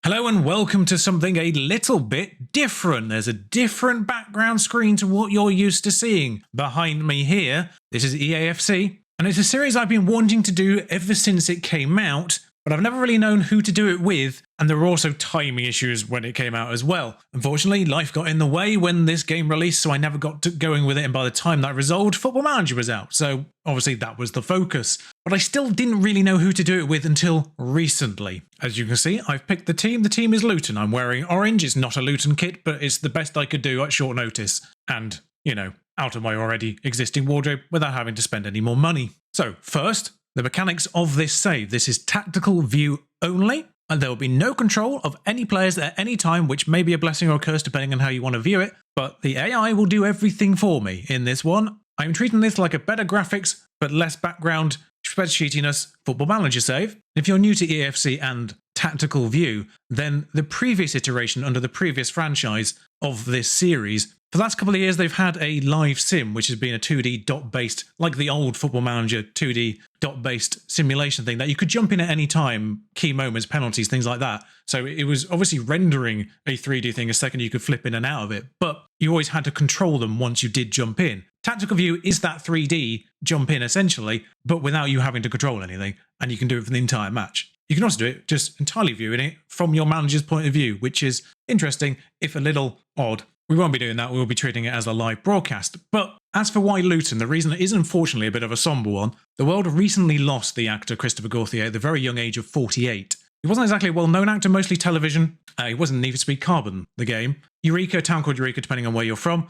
Hello and welcome to something a little bit different. There's a different background screen to what you're used to seeing. Behind me here, this is EAFC, and it's a series I've been wanting to do ever since it came out, but I've never really known who to do it with, and there were also timing issues when it came out as well. Unfortunately, life got in the way when this game released, so I never got to going with it, and by the time that resolved, Football Manager was out, so obviously that was the focus. But I still didn't really know who to do it with until recently. As you can see, I've picked the team. The team is Luton. I'm wearing orange. It's not a Luton kit, but it's the best I could do at short notice. And, you know, out of my already existing wardrobe without having to spend any more money. So, first, the mechanics of this save. This is tactical view only, and there will be no control of any players at any time, which may be a blessing or a curse depending on how you want to view it, but the AI will do everything for me in this one. I'm treating this like a better graphics, but less background spreadsheetiness Football Manager save. If you're new to EAFC and tactical view, then the previous iteration under the previous franchise of this series, for the last couple of years they've had a live sim, which has been a 2D dot-based, like the old Football Manager 2D dot-based simulation thing that you could jump in at any time, key moments, penalties, things like that. So it was obviously rendering a 3D thing a second you could flip in and out of it, but you always had to control them once you did jump in. Tactical view is that 3D jump in essentially, but without you having to control anything, and you can do it for the entire match. You can also do it just entirely viewing it from your manager's point of view, which is interesting, if a little odd. We won't be doing that, we'll be treating it as a live broadcast. But as for why Luton, the reason is unfortunately a bit of a somber one. The world recently lost the actor Christopher Gauthier at the very young age of 48. He wasn't exactly a well-known actor, mostly television. He wasn't Need for Speed Carbon, the game. Eureka, Town Called Eureka, depending on where you're from.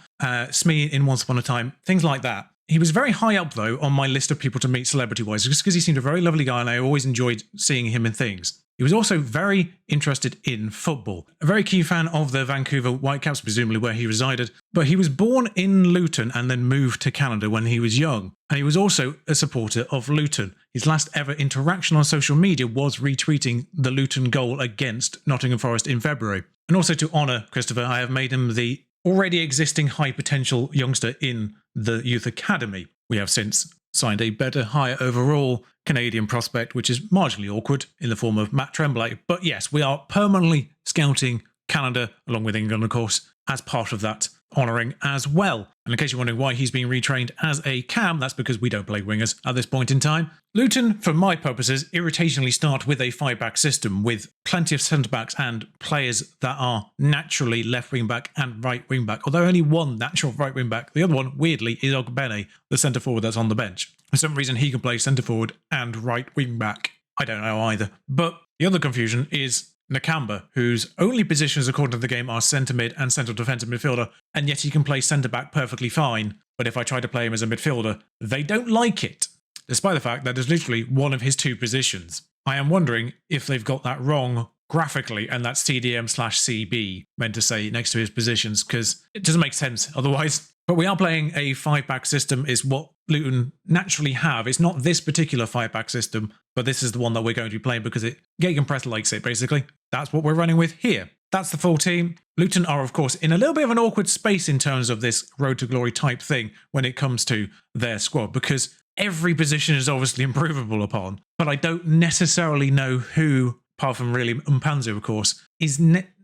Smee in Once Upon a Time, things like that. He was very high up, though, on my list of people to meet celebrity-wise, just because he seemed a very lovely guy and I always enjoyed seeing him in things. He was also very interested in football. A very key fan of the Vancouver Whitecaps, presumably where he resided. But he was born in Luton and then moved to Canada when he was young. And he was also a supporter of Luton. His last ever interaction on social media was retweeting the Luton goal against Nottingham Forest in February. And also to honour Christopher, I have made him the already existing high potential youngster in the Youth Academy. We have since signed a better, higher overall Canadian prospect, which is marginally awkward in the form of Matt Tremblay. But yes, we are permanently scouting Canada, along with England, of course, as part of that honouring as well. And in case you're wondering why he's being retrained as a cam, that's because we don't play wingers at this point in time. Luton, for my purposes, irritatingly start with a 5-back system with plenty of centre-backs and players that are naturally left wing-back and right wing-back, although only one natural right wing-back. The other one, weirdly, is Ogbene, the centre-forward that's on the bench. For some reason, he can play centre-forward and right wing-back. I don't know either. But the other confusion is Nakamba, whose only positions according to the game are centre mid and central defensive midfielder, and yet he can play centre back perfectly fine. But if I try to play him as a midfielder, they don't like it, despite the fact that it's literally one of his two positions. I am wondering if they've got that wrong graphically, and that's CDM/CB meant to say next to his positions, because it doesn't make sense otherwise. But we are playing a 5-back system, is what Luton naturally have. It's not this particular 5-back system, but this is the one that we're going to be playing because Gegenpress likes it, basically. That's what we're running with here. That's the full team. Luton are, of course, in a little bit of an awkward space in terms of this Road to Glory type thing when it comes to their squad, because every position is obviously improvable upon, but I don't necessarily know who, apart from really Mpanzu, of course, is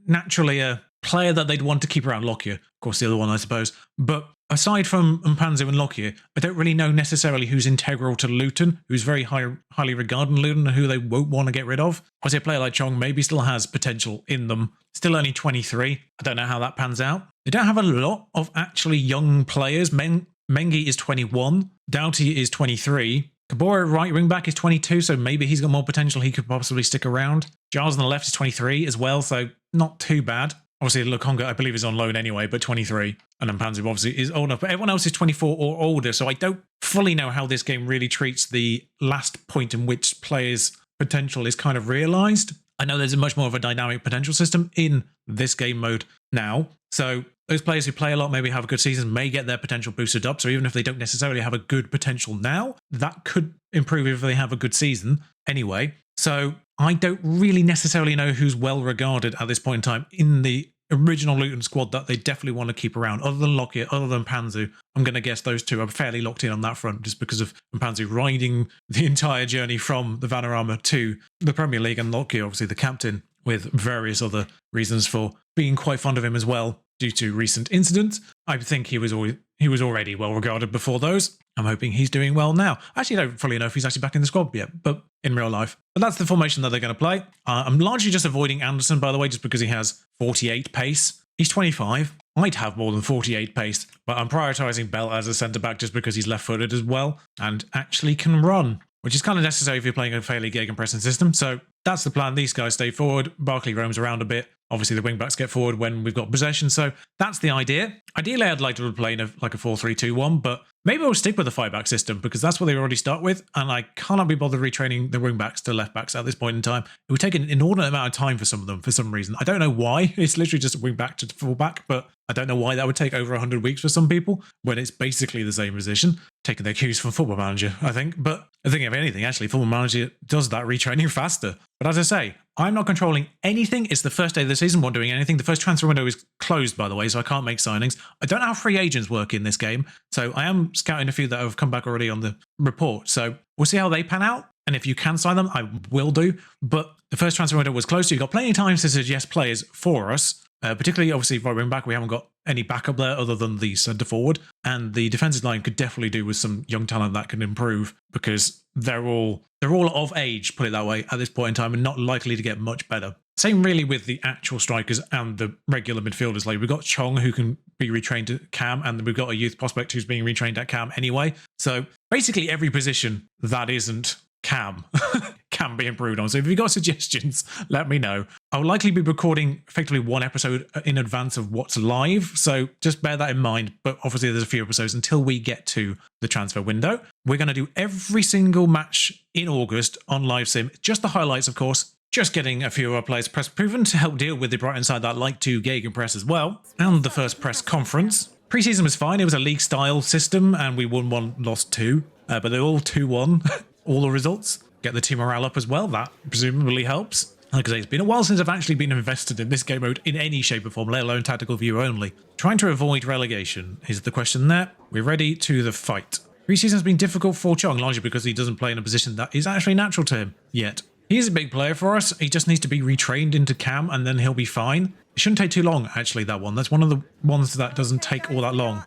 naturally a player that they'd want to keep around. Lockyer, of course, the other one, I suppose. But aside from Mpanzu and Lockyer, I don't really know necessarily who's integral to Luton, who's very highly regarded in Luton, and who they won't want to get rid of. I say a player like Chong maybe still has potential in them. Still only 23. I don't know how that pans out. They don't have a lot of actually young players. Mengi is 21. Doughty is 23. Kabora, right wing back, is 22, so maybe he's got more potential. He could possibly stick around. Giles on the left is 23 as well, so not too bad. Obviously, Lukonga, I believe, is on loan anyway, but 23. And Mpanzu obviously is old enough, but everyone else is 24 or older, so I don't fully know how this game really treats the last point in which players' potential is kind of realised. I know there's a much more of a dynamic potential system in this game mode now, so those players who play a lot, maybe have a good season, may get their potential boosted up, so even if they don't necessarily have a good potential now, that could improve if they have a good season anyway. So I don't really necessarily know who's well regarded at this point in time in the original Luton squad that they definitely want to keep around, other than Lockyer, other than Mpanzu. I'm going to guess those two are fairly locked in on that front just because of Mpanzu riding the entire journey from the Vanarama to the Premier League, and Lockyer, obviously the captain, with various other reasons for being quite fond of him as well due to recent incidents. I think he was already well regarded before those. I'm hoping he's doing well now. Actually, I don't fully know if he's actually back in the squad yet, but in real life. But that's the formation that they're going to play. I'm largely just avoiding Anderson, by the way, just because he has 48 pace. He's 25. I'd have more than 48 pace, but I'm prioritising Bell as a centre-back just because he's left-footed as well and actually can run, which is kind of necessary if you're playing a fairly gegenpressing system. So that's the plan. These guys stay forward. Barkley roams around a bit. Obviously, the wing-backs get forward when we've got possession. So that's the idea. Ideally, I'd like to play in a 4-3-2-1, but maybe we'll stick with the 5-back system because that's what they already start with. And I cannot be bothered retraining the wing-backs to left-backs at this point in time. It would take an inordinate amount of time for some of them for some reason. I don't know why. It's literally just a wing-back to full-back, but I don't know why that would take over 100 weeks for some people when it's basically the same position. Taking their cues from Football Manager, I think. But I think if anything, actually, Football Manager does that retraining faster. But as I say, I'm not controlling anything. It's the first day of the season. We're not doing anything. The first transfer window is closed, by the way, so I can't make signings. I don't know how free agents work in this game, so I am scouting a few that have come back already on the report. So we'll see how they pan out. And if you can sign them, I will do. But the first transfer window was closed, so you've got plenty of time to suggest players for us. Particularly, obviously, right wing back, we haven't got any backup there other than the centre forward. And the defensive line could definitely do with some young talent that can improve because they're all of age, put it that way, at this point in time, and not likely to get much better. Same really with the actual strikers and the regular midfielders. Like we've got Chong who can be retrained to Cam, and we've got a youth prospect who's being retrained at Cam anyway. So basically every position that isn't Cam can be improved on. So if you've got suggestions, let me know. I'll likely be recording effectively one episode in advance of what's live, so just bear that in mind. But obviously there's a few episodes until we get to the transfer window. We're going to do every single match in August on live sim, just the highlights of course, just getting a few of our players press proven to help deal with the Brighton side that like to gegenpress as well, and the first press conference. Pre-season was fine, it was a league style system and we won 1, lost 2, but they're all 2-1. All the results. Get the team morale up as well. That presumably helps. Like I say, it's been a while since I've actually been invested in this game mode in any shape or form, let alone tactical view only. Trying to avoid relegation is the question there. We're ready to the fight. Pre-season's been difficult for Chong, largely because he doesn't play in a position that is actually natural to him yet. He's a big player for us. He just needs to be retrained into Cam and then he'll be fine. It shouldn't take too long, actually, that one. That's one of the ones that doesn't take all that long.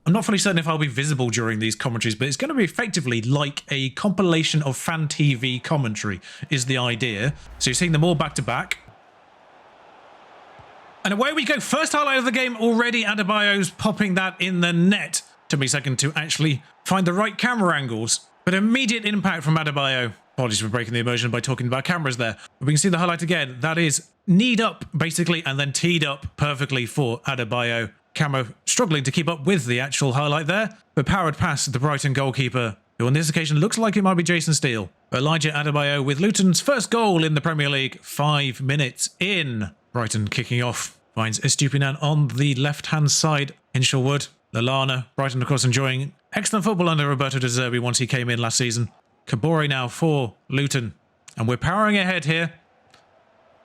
I'm not fully certain if I'll be visible during these commentaries, but it's going to be effectively like a compilation of fan TV commentary is the idea. So you're seeing them all back to back. And away we go. First highlight of the game already. Adebayo's popping that in the net. Took me a second to actually find the right camera angles, but immediate impact from Adebayo. Apologies for breaking the immersion by talking about cameras there. But we can see the highlight again. That is kneed up basically and then teed up perfectly for Adebayo. Camera struggling to keep up with the actual highlight there, but powered past the Brighton goalkeeper, who on this occasion looks like it might be Jason Steele. Elijah Adebayo with Luton's first goal in the Premier League 5 minutes in. Brighton kicking off, finds Estupinan on the left-hand side. Hinshelwood, Lallana, Brighton of course enjoying excellent football under Roberto De Zerbi once he came in last season. Kabore now for Luton, and we're powering ahead here.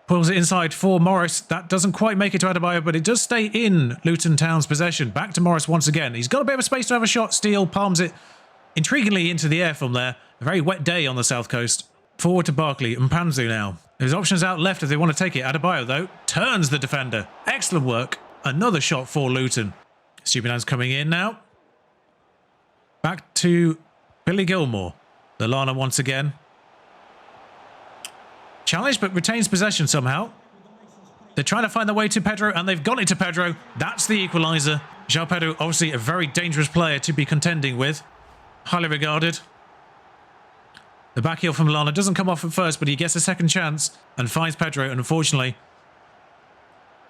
Pulls it inside for Morris. That doesn't quite make it to Adebayo, but it does stay in Luton Town's possession. Back to Morris once again. He's got a bit of space to have a shot. Steele palms it intriguingly into the air from there. A very wet day on the south coast. Forward to Barkley. Mpanzu now. There's options out left if they want to take it. Adebayo, though, turns the defender. Excellent work. Another shot for Luton. Stupinan's coming in now. Back to Billy Gilmore. Lallana once again. Challenged, but retains possession somehow. They're trying to find their way to Pedro, and they've got it to Pedro. That's the equaliser. João Pedro, obviously a very dangerous player to be contending with. Highly regarded. The back heel from Lallana doesn't come off at first, but he gets a second chance and finds Pedro, and unfortunately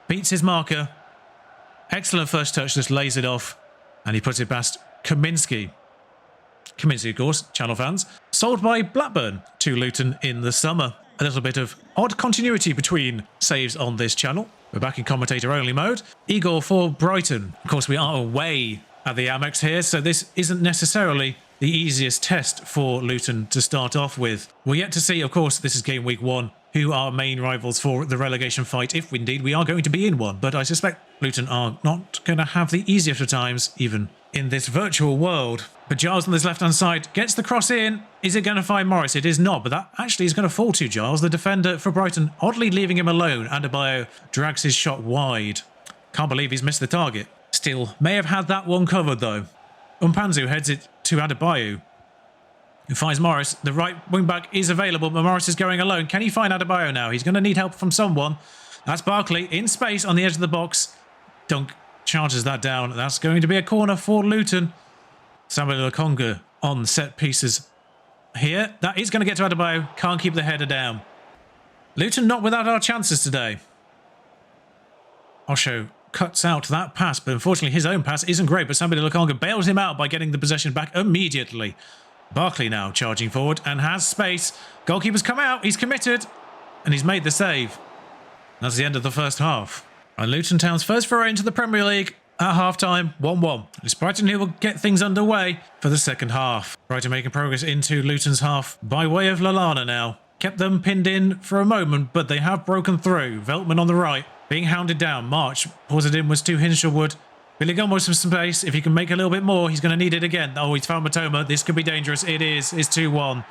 beats his marker. Excellent first touch, just lays it off, and he puts it past Kaminsky. Kaminsky, of course, Channel fans. Sold by Blackburn to Luton in the summer. A little bit of odd continuity between saves on this channel. We're back in commentator-only mode. Igor for Brighton. Of course, we are away at the Amex here, so this isn't necessarily the easiest test for Luton to start off with. We're yet to see, of course, this is game week 1. who are main rivals for the relegation fight, if indeed we are going to be in one. But I suspect Luton are not going to have the easiest of times, even in this virtual world. But Giles on this left-hand side gets the cross in. Is it going to find Morris? It is not, but that actually is going to fall to Giles, the defender for Brighton, oddly leaving him alone. Adebayo drags his shot wide. Can't believe he's missed the target. Still, may have had that one covered, though. Mpanzu heads it to Adebayo, who finds Morris. The right wing-back is available, but Morris is going alone. Can he find Adebayo now? He's going to need help from someone. That's Barkley in space on the edge of the box. Dunk charges that down. That's going to be a corner for Luton. Samuel Lokonga on set pieces here. That is going to get to Adebayo. Can't keep the header down. Luton not without our chances today. Osho cuts out that pass, but unfortunately his own pass isn't great, but Samuel Lokonga bails him out by getting the possession back immediately. Barkley now charging forward and has space. Goalkeeper's come out. He's committed. And he's made the save. That's the end of the first half. And Luton Town's first foray into the Premier League at half-time, 1-1. It's Brighton who will get things underway for the second half. Brighton making progress into Luton's half by way of Lallana now. Kept them pinned in for a moment, but they have broken through. Veltman on the right, being hounded down. March pours it inwards to Hinshelwood. Billy Gilmore with some space. If he can make a little bit more, he's going to need it again. Oh, he's found Matoma. This could be dangerous. It is. It's 2-1.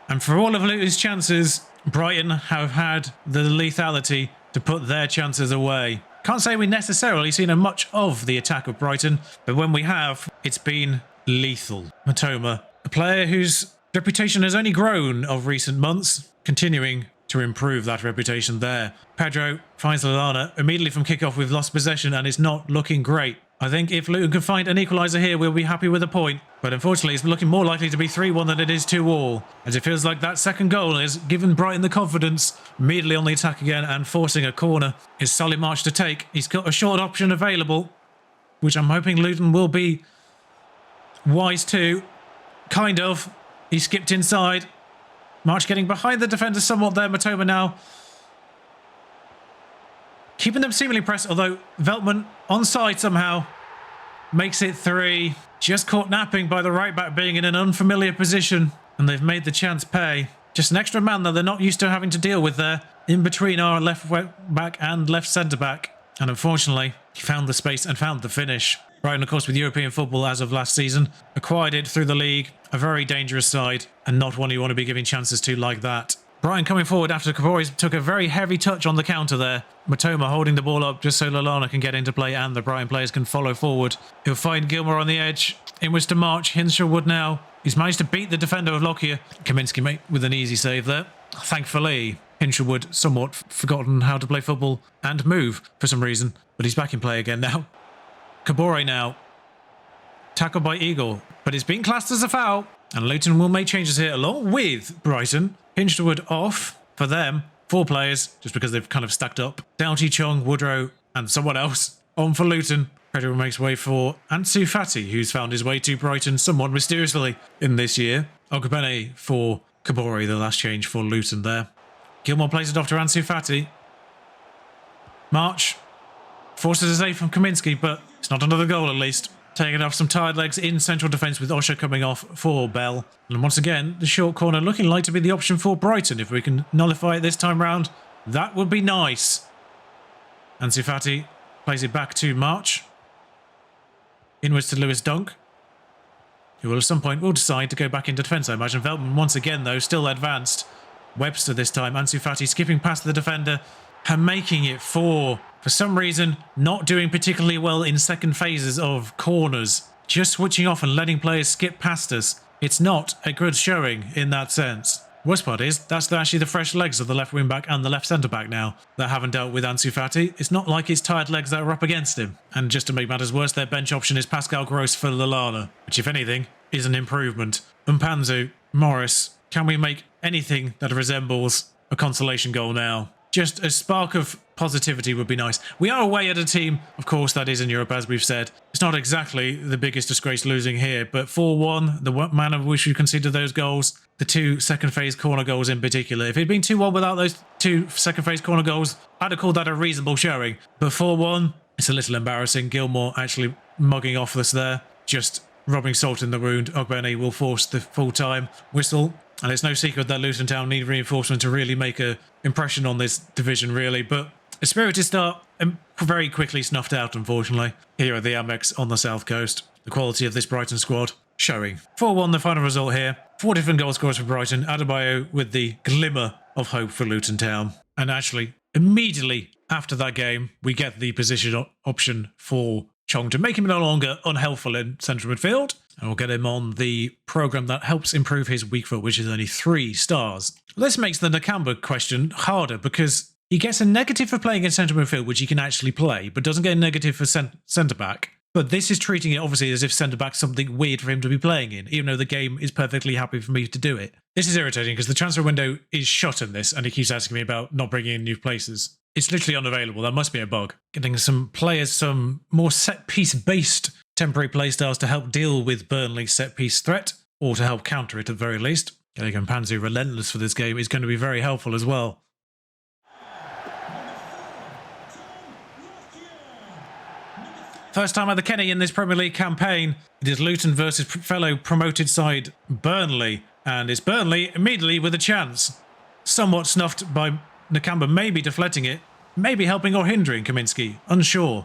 And for all of Luton's chances, Brighton have had the lethality to put their chances away. Can't say we've necessarily seen much of the attack of Brighton, but when we have, it's been lethal. Matoma, a player whose reputation has only grown of recent months, continuing to improve that reputation there. Pedro finds Lallana immediately from kickoff with lost possession, and it's not looking great. I think if Luton can find an equaliser here, we'll be happy with a point. But unfortunately, it's looking more likely to be 3-1 than it is 2-2. As it feels like that second goal has given Brighton the confidence, immediately on the attack again and forcing a corner. Is Solly March to take? He's got a short option available, which I'm hoping Luton will be wise to. Kind of. He skipped inside. March getting behind the defender somewhat there. Matoma now keeping them seemingly pressed, although Veltman onside somehow makes it 3. Just caught napping by the right back being in an unfamiliar position, and they've made the chance pay. Just an extra man that they're not used to having to deal with there, in between our left back and left centre back. And unfortunately, he found the space and found the finish. Brighton, of course, with European football as of last season, acquired it through the league, a very dangerous side, and not one you want to be giving chances to like that. Brighton coming forward after Kabori took a very heavy touch on the counter there. Matoma holding the ball up just so Lallana can get into play and the Brighton players can follow forward. He'll find Gilmore on the edge. Inwards to March. Hinshelwood now. He's managed to beat the defender of Lockyer. Kaminsky mate with an easy save there. Thankfully, Hinshelwood somewhat forgotten how to play football and move for some reason. But he's back in play again now. Kabore now. Tackled by Eagle. But it's been classed as a foul. And Luton will make changes here along with Brighton. Hinshelwood off for them. 4 players, just because they've kind of stacked up. Doughty, Chung, Woodrow, and someone else on for Luton. Pedro makes way for Ansu Fati, who's found his way to Brighton somewhat mysteriously in this year. Ogbene for Kabori, the last change for Luton there. Gilmore plays it off to Ansu Fati. March forces a save from Kaminsky, but it's not another goal at least. Taking off some tired legs in central defence with Osher coming off for Bell. And once again, the short corner looking like to be the option for Brighton. If we can nullify it this time round, that would be nice. Ansu Fati plays it back to March. Inwards to Lewis Dunk, who will at some point will decide to go back into defence, I imagine. Veltman once again, though, still advanced. Webster this time. Ansu Fati skipping past the defender and making it 4. For some reason, not doing particularly well in second phases of corners. Just switching off and letting players skip past us. It's not a good showing in that sense. Worst part is, that's actually the fresh legs of the left wing back and the left centre back now that haven't dealt with Ansu Fati. It's not like it's tired legs that are up against him. And just to make matters worse, their bench option is Pascal Gross for Lallana, which if anything, is an improvement. Mpanzu, Morris, can we make anything that resembles a consolation goal now? Just a spark of positivity would be nice. We are away at a team, of course, that is in Europe, as we've said. It's not exactly the biggest disgrace losing here, but 4-1, the manner in which we conceded those goals, the 2 second phase corner goals in particular. If it had been 2-1 without those 2 second phase corner goals, I'd have called that a reasonable showing. But 4-1, it's a little embarrassing. Gilmore actually mugging off us there, just rubbing salt in the wound. Ogbene will force the full-time whistle. And it's no secret that Luton Town need reinforcement to really make a impression on this division, really. But a spirited start and very quickly snuffed out, unfortunately, here at the Amex on the south coast. The quality of this Brighton squad showing. 4-1 the final result here. 4 different goal scorers for Brighton. Adebayo with the glimmer of hope for Luton Town. And actually, immediately after that game, we get the position option for Chong to make him no longer unhelpful in central midfield. And we'll get him on the programme that helps improve his weak foot, which is only 3 stars. This makes the Nakamba question harder because he gets a negative for playing in central midfield, which he can actually play, but doesn't get a negative for centre-back. But this is treating it obviously as if centre-back's something weird for him to be playing in, even though the game is perfectly happy for me to do it. This is irritating because the transfer window is shut in this, and he keeps asking me about not bringing in new places. It's literally unavailable. That must be a bug. Getting some players, some more set-piece based temporary playstyles to help deal with Burnley's set-piece threat, or to help counter it at the very least. Getting Mpanzu relentless for this game is going to be very helpful as well. First time at the Kenny in this Premier League campaign. It is Luton versus fellow promoted side Burnley. And it's Burnley immediately with a chance. Somewhat snuffed by Nakamba, maybe deflecting it, maybe helping or hindering Kaminsky. Unsure.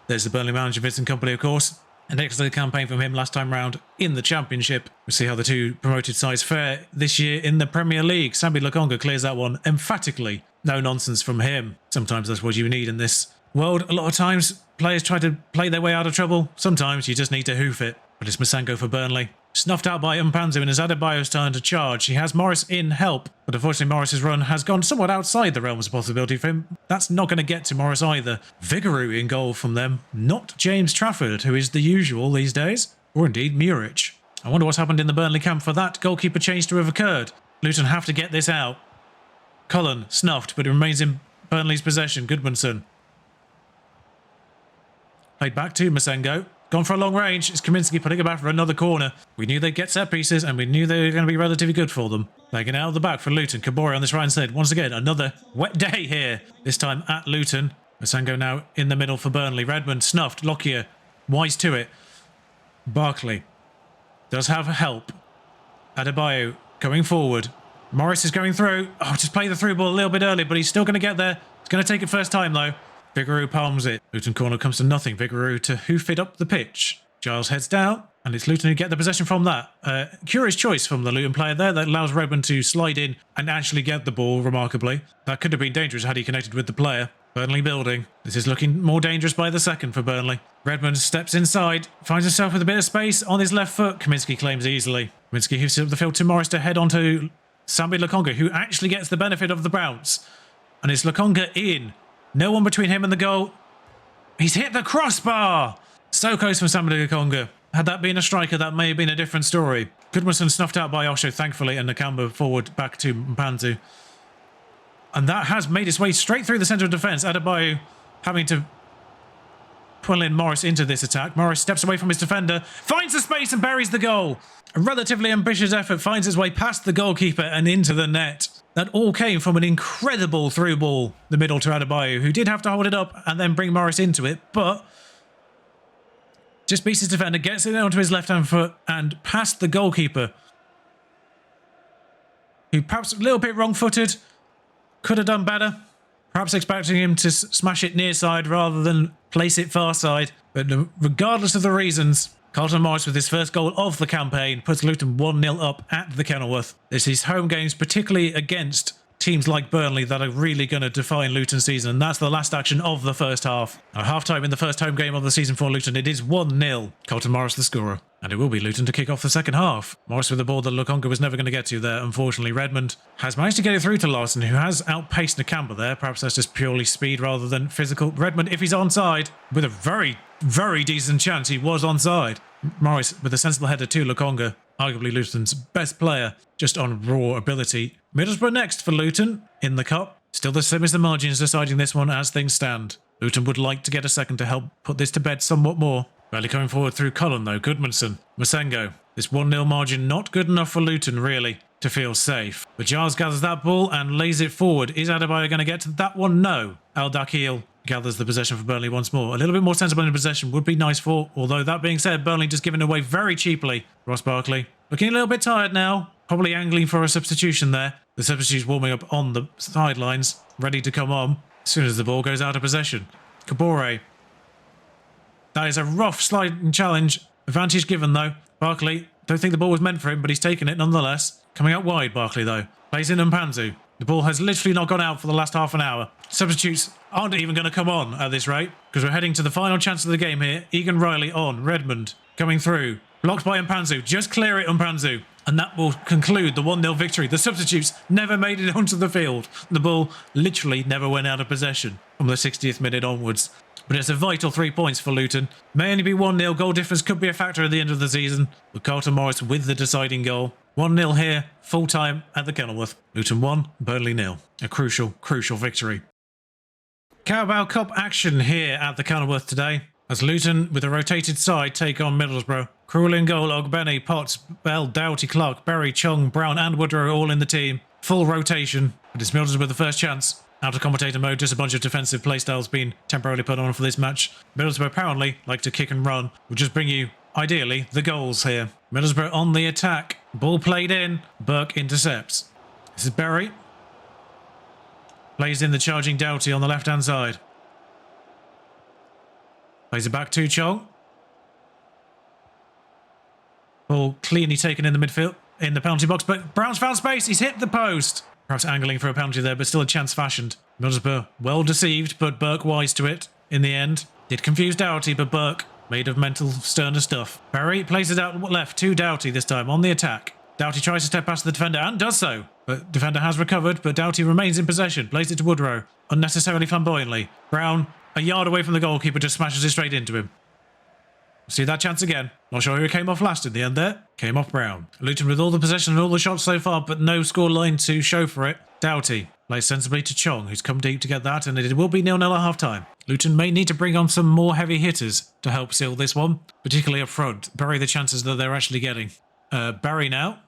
There's the Burnley manager, Vincent Kompany, of course. An excellent campaign from him last time round in the Championship. We'll see how the 2 promoted sides fare this year in the Premier League. Sambi Lokonga clears that one emphatically. No nonsense from him. Sometimes that's what you need in this world. A lot of times players try to play their way out of trouble. Sometimes you just need to hoof it. But it's Masengo for Burnley. Snuffed out by Mpanzu, and it's Adebayo's turn to charge. He has Morris in help, but unfortunately Morris's run has gone somewhat outside the realms of possibility for him. That's not going to get to Morris either. Vigouroux in goal from them, not James Trafford, who is the usual these days, or indeed Muric. I wonder what's happened in the Burnley camp for that goalkeeper change to have occurred. Luton have to get this out. Cullen snuffed, but it remains in Burnley's possession. Goodmanson. Played back to Masengo. Gone for a long range. It's Kaminsky putting it back for another corner. We knew they'd get set pieces, and we knew they were going to be relatively good for them. Taking out of the back for Luton. Kabore on this right side. Once again, another wet day here. This time at Luton. Masengo now in the middle for Burnley. Redmond snuffed. Lockyer wise to it. Barkley does have help. Adebayo going forward. Morris is going through. Oh, just play the through ball a little bit early, but he's still going to get there. He's going to take it first time, though. Vigouroux palms it. Luton corner comes to nothing. Vigouroux to hoof it up the pitch. Giles heads down, and it's Luton who get the possession from that. Curious choice from the Luton player there that allows Redmond to slide in and actually get the ball, remarkably. That could have been dangerous had he connected with the player. Burnley building. This is looking more dangerous by the second for Burnley. Redmond steps inside, finds himself with a bit of space on his left foot. Kaminsky claims easily. Kaminsky hoofs up the field to Morris to head on to Sambi Lokonga, who actually gets the benefit of the bounce. And it's Lokonga in. No one between him and the goal. He's hit the crossbar. So close from Sambi Lokonga. Had that been a striker, that may have been a different story. Goodmanson snuffed out by Osho, thankfully, and Nakamba forward back to Mpanzu. And that has made its way straight through the centre of defence. Adebayo having to pull in Morris into this attack. Morris steps away from his defender, finds the space and buries the goal. A relatively ambitious effort finds its way past the goalkeeper and into the net. That all came from an incredible through ball, the middle to Adebayo, who did have to hold it up and then bring Morris into it, but just beats his defender, gets it onto his left-hand foot and past the goalkeeper, who perhaps a little bit wrong-footed, could have done better. Perhaps expecting him to smash it near side rather than place it far side. But regardless of the reasons, Carlton Morris with his first goal of the campaign puts Luton 1-0 up at the Kenilworth. This is home games, particularly against teams like Burnley, that are really going to define Luton's season. And that's the last action of the first half. At half-time in the first home game of the season for Luton, it is 1-0. Carlton Morris the scorer. And it will be Luton to kick off the second half. Morris with the ball that Lokonga was never going to get to there, unfortunately. Redmond has managed to get it through to Larson, who has outpaced Nakamba there. Perhaps that's just purely speed rather than physical. Redmond, if he's onside, with a very, very decent chance he was onside. Morris with a sensible header to Lokonga, arguably Luton's best player, just on raw ability. Middlesbrough next for Luton in the cup. Still the same as the margins deciding this one as things stand. Luton would like to get a second to help put this to bed somewhat more. Barely coming forward through Cullen though. Goodmanson, Masengo. This 1-0 margin not good enough for Luton really to feel safe. But Giles gathers that ball and lays it forward. Is Adebayo going to get to that one? No. Al Dakhil gathers the possession for Burnley once more. A little bit more sensible in possession would be nice for, although that being said, Burnley just given away very cheaply. Ross Barkley looking a little bit tired now, probably angling for a substitution there. The substitutes warming up on the sidelines, ready to come on as soon as the ball goes out of possession. Kabore. That is a rough sliding challenge. Advantage given, though. Barkley, don't think the ball was meant for him, but he's taken it nonetheless. Coming out wide, Barkley, though. Plays in Mpanzu. The ball has literally not gone out for the last half an hour. Substitutes aren't even going to come on at this rate, because we're heading to the final chance of the game here. Egan Riley on. Redmond coming through. Blocked by Mpanzu. Just clear it, Mpanzu. And that will conclude the 1-0 victory. The substitutes never made it onto the field. The ball literally never went out of possession from the 60th minute onwards. But it's a vital 3 points for Luton. May only be 1-0. Goal difference could be a factor at the end of the season. With Carlton Morris with the deciding goal. 1-0 here, full time at the Kenilworth. Luton 1, Burnley 0. A crucial, crucial victory. Carabao Cup action here at the Kenilworth today. As Luton, with a rotated side, take on Middlesbrough. Cruel in goal, Ogbene, Potts, Bell, Doughty, Clark, Berry, Chung, Brown and Woodrow all in the team. Full rotation. But it's Middlesbrough with the first chance. Out of commentator mode, just a bunch of defensive playstyles being temporarily put on for this match. Middlesbrough apparently like to kick and run. Will just bring you, ideally, the goals here. Middlesbrough on the attack. Ball played in. Burke intercepts. This is Berry. Plays in the charging Doughty on the left-hand side. Plays it back to Chong. Ball cleanly taken in the midfield, in the penalty box, but Brown's found space. He's hit the post. Perhaps angling for a penalty there, but still a chance fashioned. Middlesbrough well deceived, but Burke wise to it in the end. Did confuse Doughty, but Burke made of mental sterner stuff. Berry plays it out left to Doughty this time on the attack. Doughty tries to step past the defender and does so. But defender has recovered, but Doughty remains in possession. Plays it to Woodrow, unnecessarily flamboyantly. Brown, a yard away from the goalkeeper, just smashes it straight into him. See that chance again. Not sure who came off last in the end there. Came off Brown. Luton with all the possession and all the shots so far, but no scoreline to show for it. Doughty plays sensibly to Chong, who's come deep to get that, and it will be 0-0 at half-time. Luton may need to bring on some more heavy hitters to help seal this one, particularly up front. Bury the chances that they're actually getting. Barry now.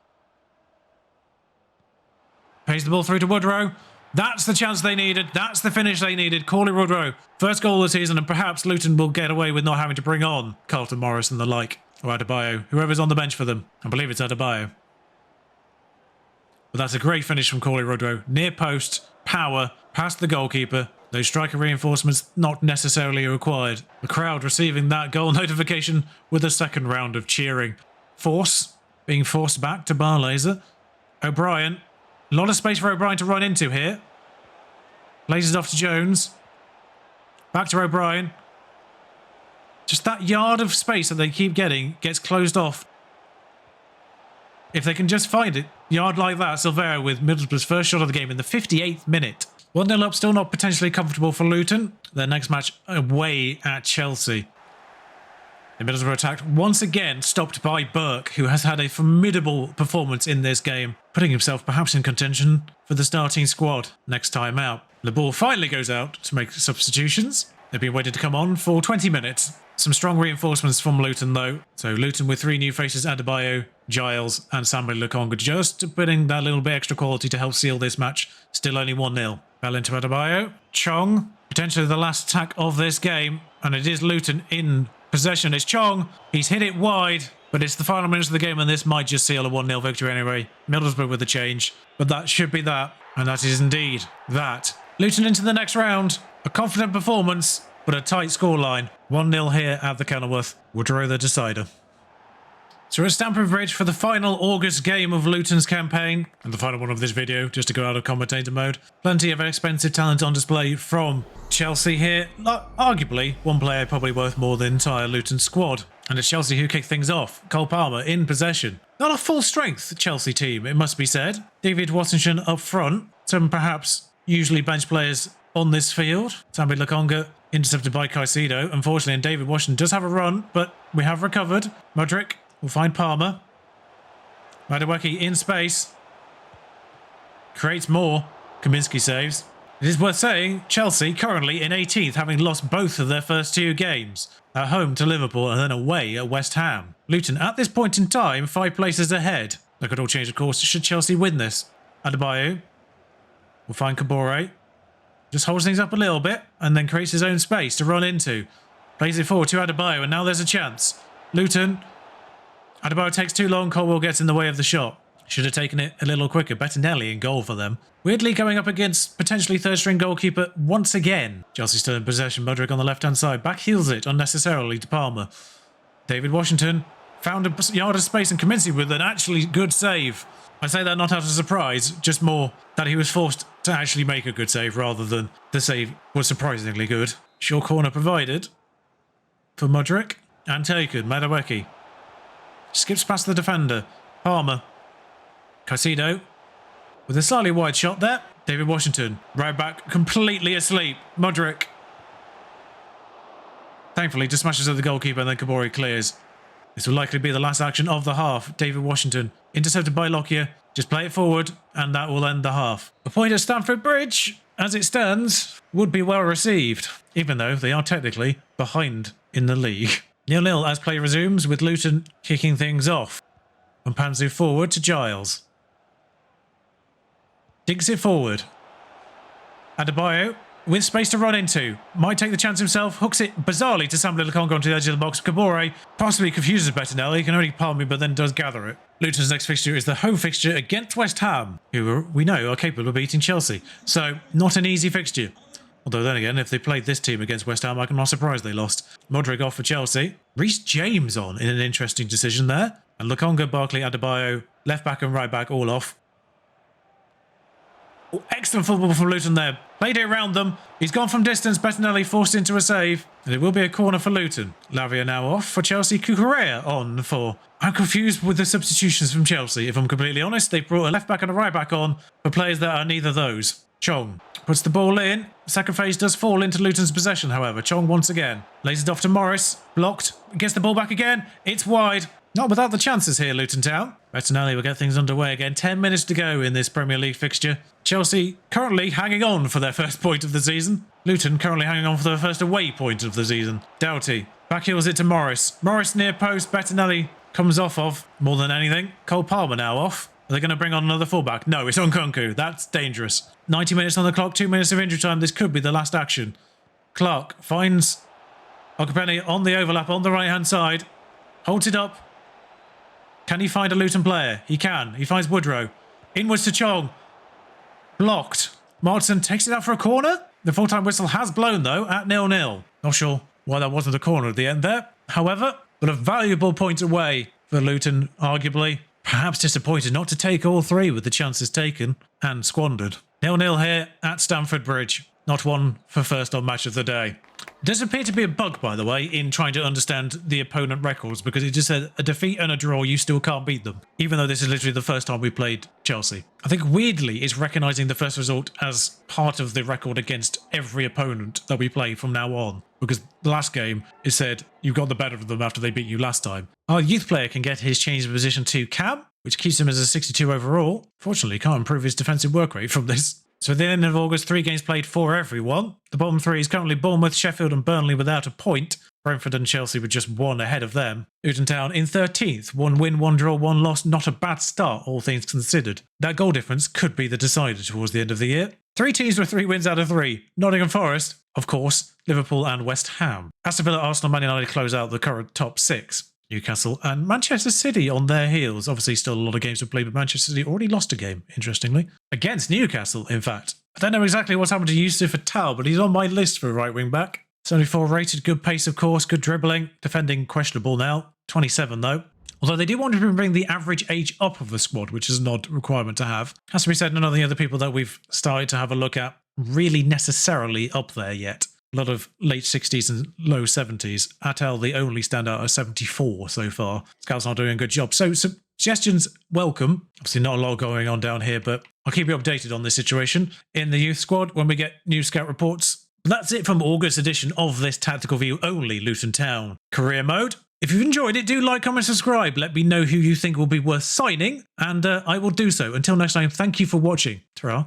Pays the ball through to Woodrow. That's the chance they needed. That's the finish they needed. Corley Woodrow. First goal of the season, and perhaps Luton will get away with not having to bring on Carlton Morris and the like. Or Adebayo. Whoever's on the bench for them. I believe it's Adebayo. But that's a great finish from Corley Woodrow. Near post. Power. Past the goalkeeper. Those striker reinforcements not necessarily required. The crowd receiving that goal notification with a second round of cheering. Force. Being forced back to Barlaser. O'Brien. A lot of space for O'Brien to run into here. Plays it off to Jones. Back to O'Brien. Just that yard of space that they keep getting gets closed off. If they can just find it, yard like that, Silvera with Middlesbrough's first shot of the game in the 58th minute. 1-0 up, still not potentially comfortable for Luton. Their next match away at Chelsea. The Middlesbrough attack once again stopped by Burke, who has had a formidable performance in this game, putting himself perhaps in contention for the starting squad next time out. The ball finally goes out to make substitutions. They've been waiting to come on for 20 minutes. Some strong reinforcements from Luton though. So Luton with 3 new faces, Adebayo, Giles and Samuel Lukonga, just putting that little bit extra quality to help seal this match. Still only 1-0. Bell into Adebayo. Chong, potentially the last attack of this game. And it is Luton in possession. It's Chong. He's hit it wide, but it's the final minutes of the game and this might just seal a 1-0 victory anyway. Middlesbrough with the change. But that should be that. And that is indeed that. Luton into the next round. A confident performance, but a tight scoreline. 1-0 here at the Kenilworth. Woodrow the decider. So we're at Stamford Bridge for the final August game of Luton's campaign. And the final one of this video, just to go out of commentator mode. Plenty of expensive talent on display from Chelsea here. Arguably, one player probably worth more than the entire Luton squad. And it's Chelsea who kick things off. Cole Palmer in possession. Not a full-strength Chelsea team, it must be said. David Watson up front. Some perhaps usually bench players on this field. Sambi Lukonga intercepted by Caicedo, unfortunately, and David Washington does have a run, but we have recovered. Modric will find Palmer. Madueke in space. Creates more. Kaminsky saves. It is worth saying, Chelsea currently in 18th, having lost both of their first 2 games. At home to Liverpool and then away at West Ham. Luton, at this point in time, 5 places ahead. That could all change, of course, should Chelsea win this. Adebayo will find Kabore. Just holds things up a little bit and then creates his own space to run into. Plays it forward to Adebayo and now there's a chance. Luton. Adebayo takes too long. Colwell gets in the way of the shot. Should have taken it a little quicker. Bettinelli in goal for them. Weirdly going up against potentially third-string goalkeeper once again. Chelsea still in possession. Mudryk on the left-hand side. Back heels it unnecessarily to Palmer. David Washington found a yard of space and Kaminsky with an actually good save. I say that not out of surprise, just more that he was forced to actually make a good save rather than the save was surprisingly good. Short corner provided for Mudryk and taken. Madueke skips past the defender. Palmer. Caicedo with a slightly wide shot there. David Washington right back, completely asleep. Mudryk thankfully just smashes at the goalkeeper and then Kabori clears. This will likely be the last action of the half. David Washington intercepted by Lockyer. Just play it forward and that will end the half. A point at Stamford Bridge, as it stands, would be well received, even though they are technically behind in the league. 0-0 as play resumes with Luton kicking things off. And Panzu forward to Giles. Dinks it forward. Adebayo with space to run into. Might take the chance himself. Hooks it bizarrely to Sam Lilokonga onto the edge of the box. Kabore possibly confuses Bettinelli. He can only palm me but then does gather it. Luton's next fixture is the home fixture against West Ham, who we know are capable of beating Chelsea. So not an easy fixture. Although then again, if they played this team against West Ham, I'm not surprised they lost. Mudryk off for Chelsea. Reece James on in an interesting decision there. And Lokonga, Barkley, Adebayo, left back and right back all off. Oh, excellent football from Luton there. Played it around them. He's gone from distance. Bettinelli forced into a save. And it will be a corner for Luton. Lavia now off for Chelsea. Cucurella on for... I'm confused with the substitutions from Chelsea, if I'm completely honest. They brought a left back and a right back on for players that are neither those. Chong puts the ball in. Second phase does fall into Luton's possession, however. Chong once again. Lays it off to Morris. Blocked. Gets the ball back again. It's wide. Not without the chances here, Luton Town. Bettinelli will get things underway again. 10 minutes to go in this Premier League fixture. Chelsea currently hanging on for their first point of the season. Luton currently hanging on for their first away point of the season. Doughty back heels it to Morris. Morris near post. Bettinelli comes off of more than anything. Cole Palmer now off. Are they going to bring on another fullback? No, it's Nkunku. That's dangerous. 90 minutes on the clock. 2 minutes of injury time. This could be the last action. Clark finds Okapeni on the overlap on the right-hand side. Holds it up. Can he find a Luton player? He can. He finds Woodrow. Inwards to Chong. Blocked. Martin takes it out for a corner. The full-time whistle has blown, though, at 0-0. Not sure why that wasn't a corner at the end there. However, but a valuable point away for Luton, arguably. Perhaps disappointed not to take all three with the chances taken and squandered. 0-0 here at Stamford Bridge. Not one for first on match of the day. Does appear to be a bug, by the way, in trying to understand the opponent records, because it just said a defeat and a draw, you still can't beat them, even though this is literally the first time we played Chelsea. I think weirdly it's recognising the first result as part of the record against every opponent that we play from now on, because the last game it said you got the better of them after they beat you last time. Our youth player can get his change of position to Cam, which keeps him as a 62 overall. Fortunately, can't improve his defensive work rate from this. So at the end of August, 3 games played for everyone. The bottom 3 is currently Bournemouth, Sheffield and Burnley without a point. Brentford and Chelsea with just 1 ahead of them. Luton Town in 13th. 1 win, 1 draw, 1 loss. Not a bad start, all things considered. That goal difference could be the decider towards the end of the year. 3 teams with 3 wins out of 3. Nottingham Forest, of course, Liverpool and West Ham. Aston Villa, Arsenal, Man United close out the current top 6. Newcastle and Manchester City on their heels. Obviously still a lot of games to play, but Manchester City already lost a game, interestingly. Against Newcastle, in fact. I don't know exactly what's happened to Yusuf Attal, but he's on my list for a right wing back. 74 rated, good pace of course, good dribbling. Defending questionable now. 27 though. Although they do want to bring the average age up of the squad, which is an odd requirement to have. Has to be said, none of the other people that we've started to have a look at really necessarily up there yet. A lot of late 60s and low 70s. Attal, the only standout, at 74 so far. Scouts not doing a good job. So suggestions welcome. Obviously not a lot going on down here, but I'll keep you updated on this situation in the youth squad when we get new scout reports. That's it from August edition of this Tactical View only Luton Town career mode. If you've enjoyed it, do like, comment, subscribe. Let me know who you think will be worth signing, and I will do so. Until next time, thank you for watching. Ta-ra.